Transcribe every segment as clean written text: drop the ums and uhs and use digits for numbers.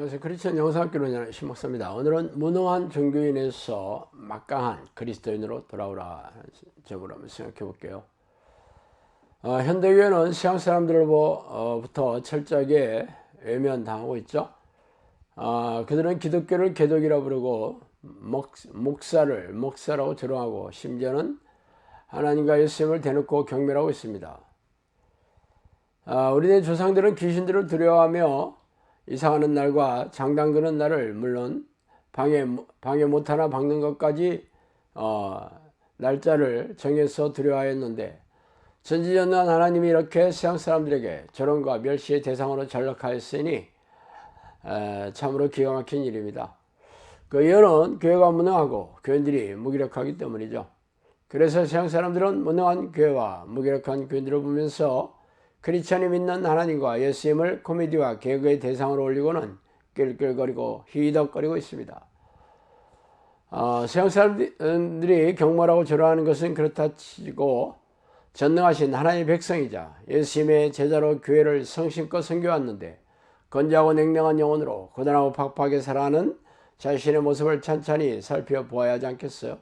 안녕하세요. 크리스천 영상학교로 신목사입니다. 오늘은 무능한 종교인에서 막강한 그리스도인으로 돌아오라 제목으로 한번 생각해 볼게요. 현대교회는 서양 사람들로부터 철저하게 외면당하고 있죠. 그들은 기독교를 개독이라 부르고 목사라고 조롱하고 심지어는 하나님과 예수님을 대놓고 경멸하고 있습니다. 우리네 조상들은 귀신들을 두려워하며 이사가는 날과 장담그는 날을 물론 방해 못하나 박는 것까지 날짜를 정해서 두려워하였는데 전지전능한 하나님이 이렇게 세상 사람들에게 조롱과 멸시의 대상으로 전락하였으니 참으로 기가 막힌 일입니다. 그 이유는 교회가 무능하고 교인들이 무기력하기 때문이죠. 그래서 세상 사람들은 무능한 교회와 무기력한 교인들을 보면서 크리스천이 믿는 하나님과 예수님을 코미디와 개그의 대상으로 올리고는 낄낄거리고 희덕거리고 있습니다. 세상 사람들이 경멸하고 조롱하는 것은 그렇다 치고 전능하신 하나님의 백성이자 예수님의 제자로 교회를 성심껏 섬겨왔는데 건조하고 냉랭한 영혼으로 고단하고 팍팍하게 살아가는 자신의 모습을 찬찬히 살펴보아야 하지 않겠어요?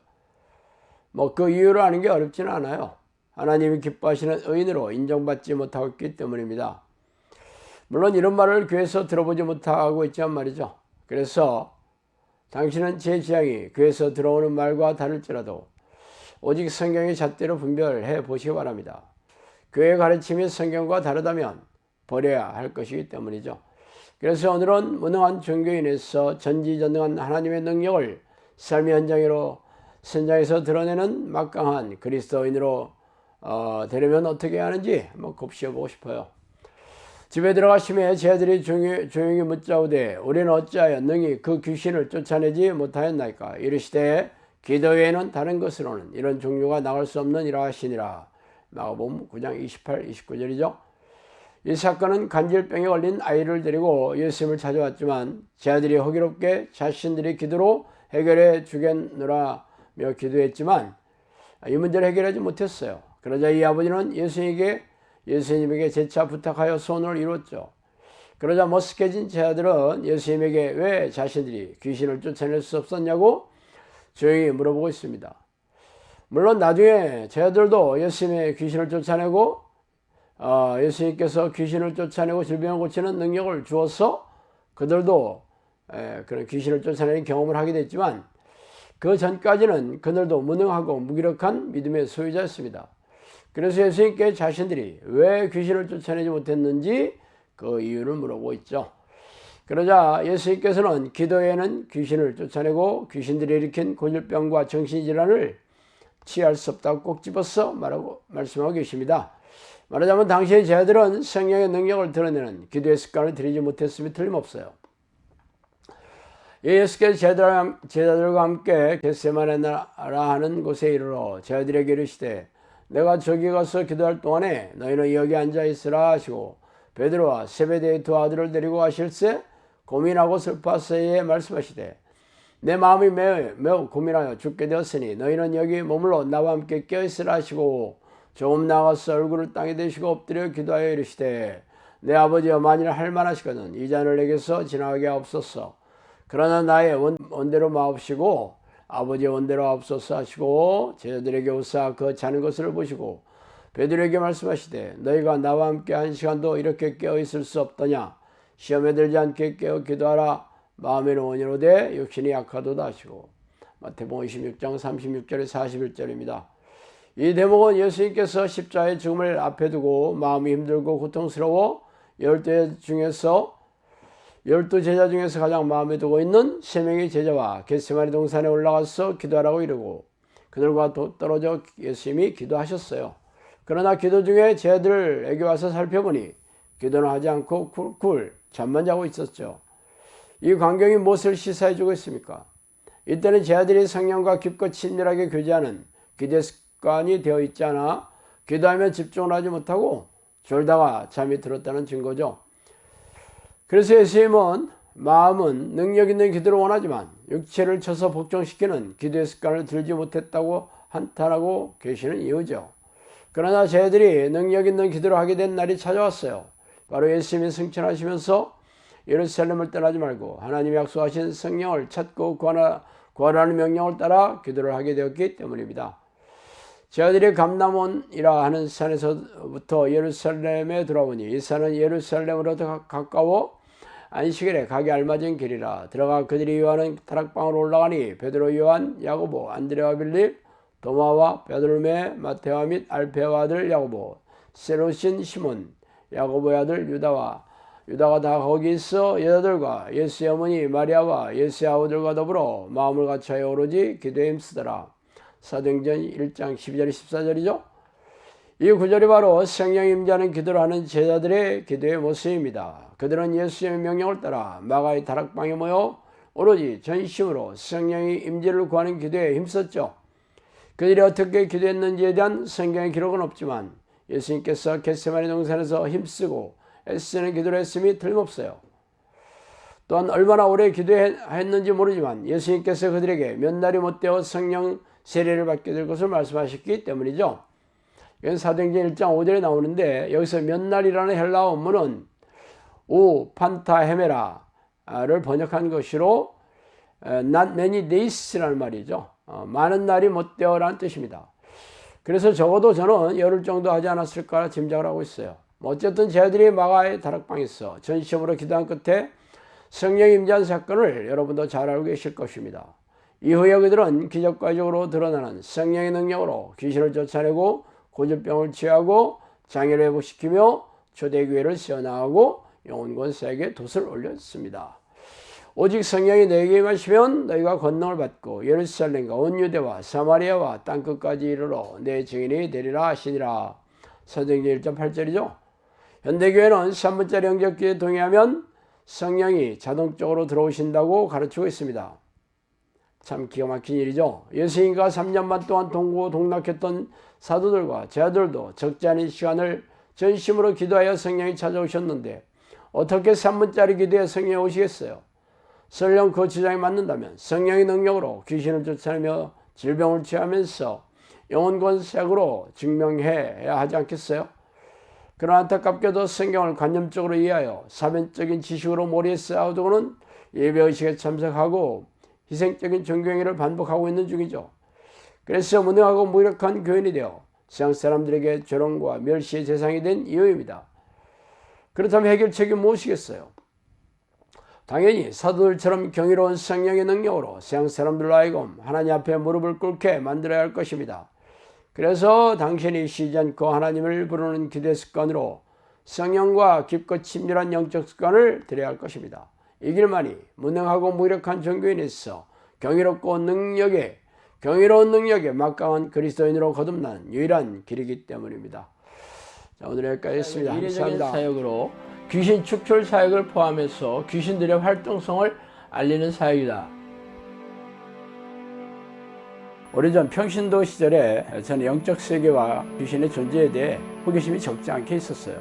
그 이유를 아는 게 어렵지는 않아요. 하나님이 기뻐하시는 의인으로 인정받지 못하고 있기 때문입니다. 물론 이런 말을 교회에서 들어보지 못하고 있지만 말이죠. 그래서 당신은 제 지향이 교회에서 들어오는 말과 다를지라도 오직 성경의 잣대로 분별해 보시기 바랍니다. 교회의 가르침이 성경과 다르다면 버려야 할 것이기 때문이죠. 그래서 오늘은 무능한 종교인에서 전지전능한 하나님의 능력을 삶의 현장에서 드러내는 막강한 그리스도인으로 되려면 어떻게 해야 하는지 한번 곱씹어보고 싶어요. 집에 들어가심에 제 아들이 조용히 묻자오되 우리는 어찌하여 능히 그 귀신을 쫓아내지 못하였나이까. 이르시되 기도 외에는 다른 것으로는 이런 종류가 나올 수 없느니라 하시니라. 마가복음 9장 28, 29절이죠. 이 사건은 간질병에 걸린 아이를 데리고 예수님을 찾아왔지만 제 아들이 호기롭게 자신들의 기도로 해결해 주겠노라며 기도했지만 이 문제를 해결하지 못했어요. 그러자 이 아버지는 예수님에게 재차 부탁하여 소원을 이뤘죠. 그러자 머쓱해진 제 아들은 예수님에게 왜 자신들이 귀신을 쫓아낼 수 없었냐고 조용히 물어보고 있습니다. 물론 나중에 제 아들도 예수님의 귀신을 쫓아내고 예수님께서 귀신을 쫓아내고 질병을 고치는 능력을 주어서 그들도 그런 귀신을 쫓아내는 경험을 하게 됐지만 그 전까지는 그들도 무능하고 무기력한 믿음의 소유자였습니다. 그래서 예수님께 자신들이 왜 귀신을 쫓아내지 못했는지 그 이유를 물어보고 있죠. 그러자 예수님께서는 기도에는 귀신을 쫓아내고 귀신들이 일으킨 고질병과 정신질환을 치유할 수 없다고 꼭 집어서 말씀하고 계십니다. 말하자면 당시의 제자들은 성령의 능력을 드러내는 기도의 습관을 들이지 못했음이 틀림없어요. 예수께서 제자들과 함께 겟세마네라 하는 곳에 이르러 제자들에게 이르시되 내가 저기 가서 기도할 동안에 너희는 여기 앉아 있으라 하시고 베드로와 세베대의 두 아들을 데리고 가실새 고민하고 슬퍼하사이에 말씀하시되 내 마음이 매우 고민하여 죽게 되었으니 너희는 여기 머물러 나와 함께 깨어있으라 하시고 조금 나가서 얼굴을 땅에 대시고 엎드려 기도하여 이르시되 내 아버지여 만일 할만하시거든 이 잔을 내게서 지나가게 하옵소서. 그러나 나의 원대로 마옵시고 아버지의 원대로 하옵소서 하시고 제자들에게 오사 그 자는 것을 보시고 베드로에게 말씀하시되 너희가 나와 함께 한 시간도 이렇게 깨어있을 수 없더냐. 시험에 들지 않게 깨어 기도하라. 마음에는 원이로되 육신이 약하도다 하시고. 마태복음 26장 36절에 41절입니다. 이 대목은 예수님께서 십자가의 죽음을 앞에 두고 마음이 힘들고 고통스러워 12제자 중에서 가장 마음에 두고 있는 3명의 제자와 겟세마네 동산에 올라가서 기도하라고 이르고 그들과 떨어져 예수님이 기도하셨어요. 그러나 기도 중에 제자들에게 와서 살펴보니 기도는 하지 않고 쿨쿨 잠만 자고 있었죠. 이 광경이 무엇을 시사해 주고 있습니까? 이때는 제자들이 성령과 깊고 친밀하게 교제하는 기대 습관이 되어 있지 않아 기도하면 집중을 하지 못하고 졸다가 잠이 들었다는 증거죠. 그래서 예수님은 마음은 능력 있는 기도를 원하지만 육체를 쳐서 복종시키는 기도의 습관을 들지 못했다고 한탄하고 계시는 이유죠. 그러나 제자들이 능력 있는 기도를 하게 된 날이 찾아왔어요. 바로 예수님이 승천하시면서 예루살렘을 떠나지 말고 하나님이 약속하신 성령을 찾고 구하라는 명령을 따라 기도를 하게 되었기 때문입니다. 제자들이 감람원이라 하는 산에서부터 예루살렘에 돌아오니 이 산은 예루살렘으로부터 가까워 안식일에 가기 알맞은 길이라. 들어가 그들이 요한은 다락방으로 올라가니 베드로, 요한, 야고보, 안드레와 빌립, 도마와 베드로메, 마테와 및 알페와 아들 야고보, 세롯인 시몬, 야고보의 아들 유다가 다 거기 있어 여자들과 예수의 어머니 마리아와 예수의 아우들과 더불어 마음을 같이하여 오로지 기도에 힘쓰더라. 사도행전 1장 12절 14절이죠. 이 구절이 바로 성령 임재하는 기도를 하는 제자들의 기도의 모습입니다. 그들은 예수의 명령을 따라 마가의 다락방에 모여 오로지 전심으로 성령의 임재를 구하는 기도에 힘썼죠. 그들이 어떻게 기도했는지에 대한 성경의 기록은 없지만 예수님께서 겟세마네 동산에서 힘쓰고 애쓰는 기도를 했음이 틀림없어요. 또한 얼마나 오래 기도했는지 모르지만 예수님께서 그들에게 몇 날이 못되어 성령 세례를 받게 될 것을 말씀하셨기 때문이죠. 이건 사도행전 1장 5절에 나오는데 여기서 몇 날이라는 헬라어 원문은 우 판타헤메라를 번역한 것으로 not many days라는 말이죠. 많은 날이 못되어라는 뜻입니다. 그래서 적어도 저는 열흘 정도 하지 않았을까 짐작을 하고 있어요. 어쨌든 제자들이 마가의 다락방에서 전심으로 기도한 끝에 성령 임재한 사건을 여러분도 잘 알고 계실 것입니다. 이후에 그들은 기적과적으로 드러나는 성령의 능력으로 귀신을 쫓아내고 고질병을 치유하고 장애를 회복시키며 초대교회를 세워나가고 영혼권세에게 돛을 올렸습니다. 오직 성령이 너에게 임하시면 너희가 권능을 받고 예루살렘과 온 유대와 사마리아와 땅끝까지 이르러 내 증인이 되리라 하시니라. 사도행전 1장 8절이죠. 현대교회는 3분짜리 영접기에 동의하면 성령이 자동적으로 들어오신다고 가르치고 있습니다. 참 기가 막힌 일이죠. 예수님과 3년반 동안 동고동락했던 사도들과 제자들도 적지 않은 시간을 전심으로 기도하여 성령이 찾아오셨는데 어떻게 3분짜리 기도에 성령이 오시겠어요? 설령 그 주장에 맞는다면 성령의 능력으로 귀신을 쫓아내며 질병을 치유하면서 영혼권색으로 증명해야 하지 않겠어요? 그러나 안타깝게도 성경을 관념적으로 이해하여 사변적인 지식으로 머리에 쌓아두고는 예배의식에 참석하고 희생적인 종교행위를 반복하고 있는 중이죠. 그래서 무능하고 무력한 교인이 되어 세상 사람들에게 조롱과 멸시의 대상이 된 이유입니다. 그렇다면 해결책이 무엇이겠어요? 당연히 사도들처럼 경이로운 성령의 능력으로 세상 사람들로 하여금 하나님 앞에 무릎을 꿇게 만들어야 할 것입니다. 그래서 당신이 쉬지 않고 하나님을 부르는 기도의 습관으로 성령과 깊고 친밀한 영적 습관을 들여야 할 것입니다. 이 길만이 무능하고 무력한 종교인에 있어 경이로운 능력에 막강한 그리스도인으로 거듭난 유일한 길이기 때문입니다. 자, 오늘 여기까지 했습니다. 이례적인 사역으로 귀신 축출 사역을 포함해서 귀신들의 활동성을 알리는 사역이다. 오래전 평신도 시절에 저는 영적 세계와 귀신의 존재에 대해 호기심이 적지 않게 있었어요.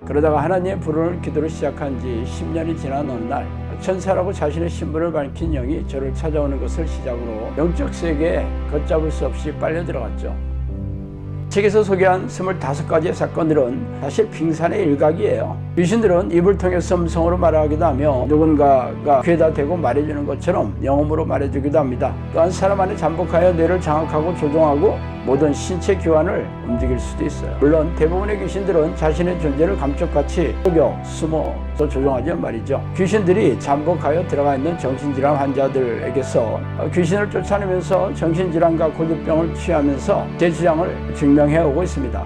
그러다가 하나님의 부르는 기도를 시작한 지 10년이 지난 어느 날 천사라고 자신의 신분을 밝힌 영이 저를 찾아오는 것을 시작으로 영적 세계에 걷잡을 수 없이 빨려 들어갔죠. 책에서 소개한 25가지의 사건들은 사실 빙산의 일각이에요. 귀신들은 입을 통해서 음성으로 말하기도 하며 누군가가 귀에다 대고 말해주는 것처럼 영음으로 말해주기도 합니다. 또한 사람 안에 잠복하여 뇌를 장악하고 조종하고 모든 신체 기관을 움직일 수도 있어요. 물론 대부분의 귀신들은 자신의 존재를 감쪽같이 속여 숨어서 조종하지만 말이죠. 귀신들이 잠복하여 들어가 있는 정신질환 환자들에게서 귀신을 쫓아내면서 정신질환과 고질병을 치유하면서 제 주장을 증명해오고 있습니다.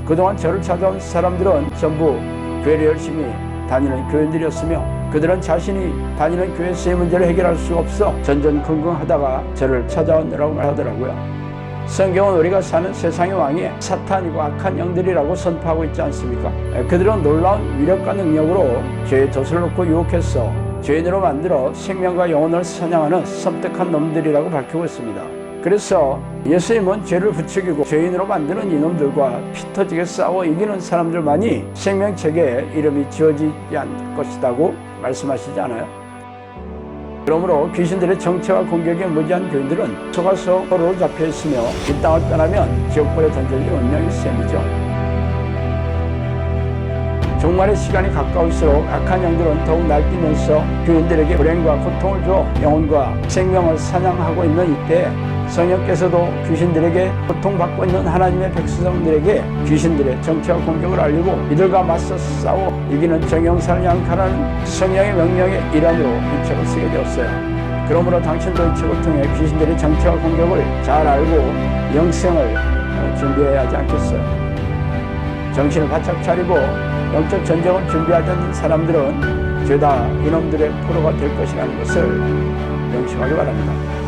그동안 저를 찾아온 사람들은 전부 교회를 열심히 다니는 교인들이었으며 그들은 자신이 다니는 교회에서의 문제를 해결할 수 없어 전전긍긍하다가 저를 찾아오느라고 말하더라고요. 성경은 우리가 사는 세상의 왕이 사탄이고 악한 영들이라고 선포하고 있지 않습니까? 그들은 놀라운 위력과 능력으로 죄의 덫을 놓고 유혹해서 죄인으로 만들어 생명과 영혼을 사냥하는 섬뜩한 놈들이라고 밝히고 있습니다. 그래서 예수님은 죄를 부추기고 죄인으로 만드는 이놈들과 피 터지게 싸워 이기는 사람들만이 생명책에 이름이 지어지지 않을 것이라고 말씀하시지 않아요? 그러므로 귀신들의 정체와 공격에 무지한 교인들은 속아서 포로로 잡혀있으며 이 땅을 떠나면 지옥불에 던져질 운명이 셈이죠. 종말의 시간이 가까울수록 악한 영들은 더욱 날뛰면서 교인들에게 불행과 고통을 주어 영혼과 생명을 사냥하고 있는 이때 성령께서도 귀신들에게 고통받고 있는 하나님의 백성들에게 귀신들의 정체와 공격을 알리고 이들과 맞서 싸워 이기는 정형산을 향 가라는 성령의 명령의 일환으로 이 책을 쓰게 되었어요. 그러므로 당신도 이 책을 통해 귀신들의 정체와 공격을 잘 알고 영생을 준비해야 하지 않겠어요. 정신을 바짝 차리고 영적 전쟁을 준비하지 않는 사람들은 죄다 이놈들의 포로가 될 것이라는 것을 명심하기 바랍니다.